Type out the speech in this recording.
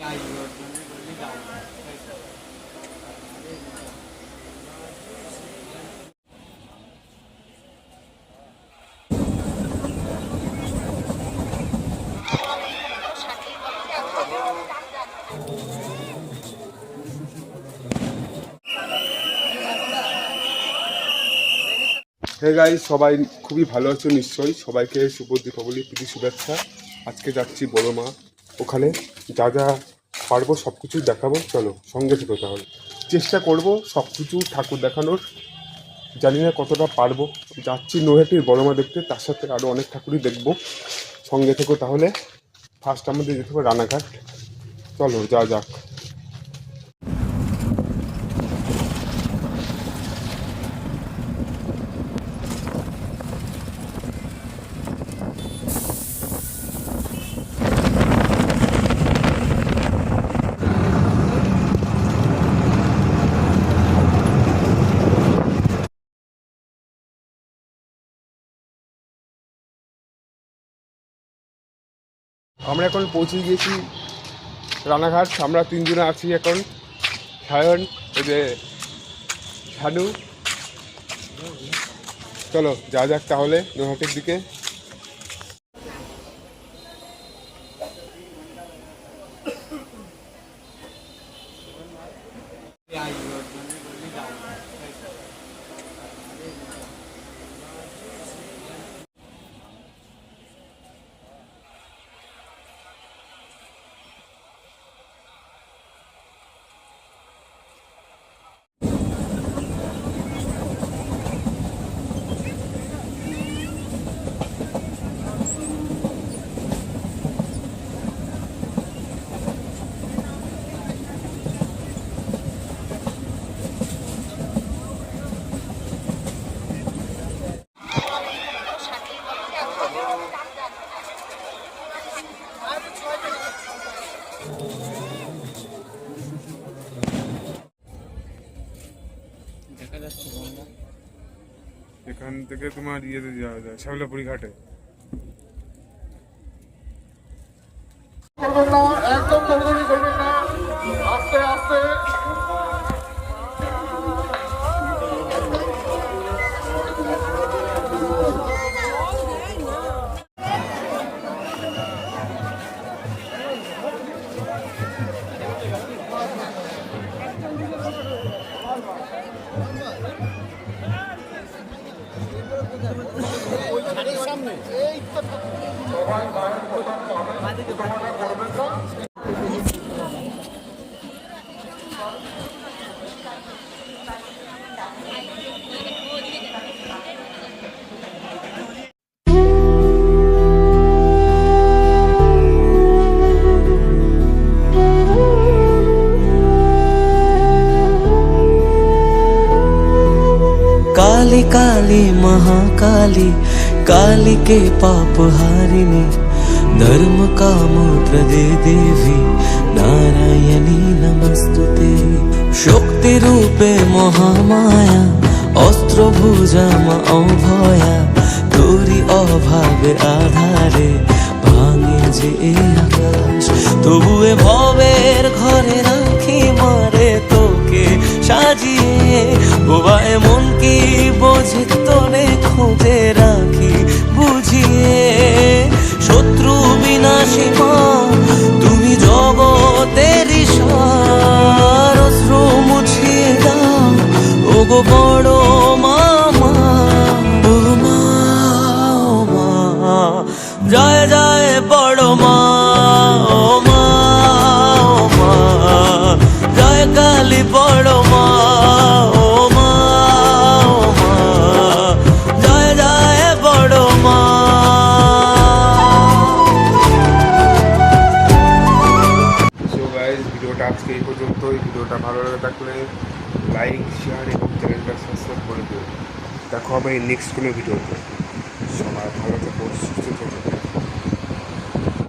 Hey guys, সবাই খুবই ভালো আছো নিশ্চয়ই। সবাইকে শুভ দীপাবলি প্রীতি শুভেচ্ছা। আজকে যাচ্ছি বড় মা, ওখানে যা যা পারবো সব কিছু দেখাবো। চলো সঙ্গে থেকো, তাহলে চেষ্টা করব সব কিছু ঠাকুর দেখানোর। জানি না কতটা পারবো। যাচ্ছি নৈহাটির বড় মা দেখতে, তার সাথে আরও অনেক ঠাকুরই দেখবো। সঙ্গে থেকো তাহলে। ফার্স্ট আমাদের যেতে হবে রানাঘাট। চলো যা যাক। আমরা এখন পৌঁছে গিয়েছি রানাঘাট। আমরা তিনজনে আছি এখন। সায়ন, ওই যে শানু। চলো যা যাক তাহলে নৈহাটির দিকে। এখান থেকে তোমার ইয়েতে যাওয়া যায় শ্যামলাপুরি ঘাটে। একদম দৌড়দৌড়ি করবেন না, আস্তে আস্তে। काली काली महाकाली, काली के पाप हारिणी, धर्म काम प्रदे देवी, नारायणी नमस्तुते। शक्ति रूपे महामाया, अस्त्र भुजा मा अभया, तोरी अभावे आधारे भांगे जे आकाश। तबुए भवेर घरे राखी मारे तोके সাজিয়ে, বোবায় মন কি বোঝে তোরে খোঁজে রাখি বুঝিয়ে। শত্রু বিনাশী মা তুমি জগতের ঈশ্বর, অশ্রু মুছিয়ে দাও ওগো বড় মামা। ও মা, ও মা, জয় জয় বড় মা। ও মা, ও মা, জয় কালী বড় মা। ও মা, ও মা, জয় জয় বড় মা। সো গাইস, ভিডিওটা আজকে এই পর্যন্তই। ভিডিওটা ভালো লাগে থাকলে লাইক, শেয়ার এবং চ্যানেলটা সাবস্ক্রাইব করে দিও। দেখা হবে নেক্সট কোনো ভিডিওতে। সবাই ভালো থেকো, সুস্থ থেকো।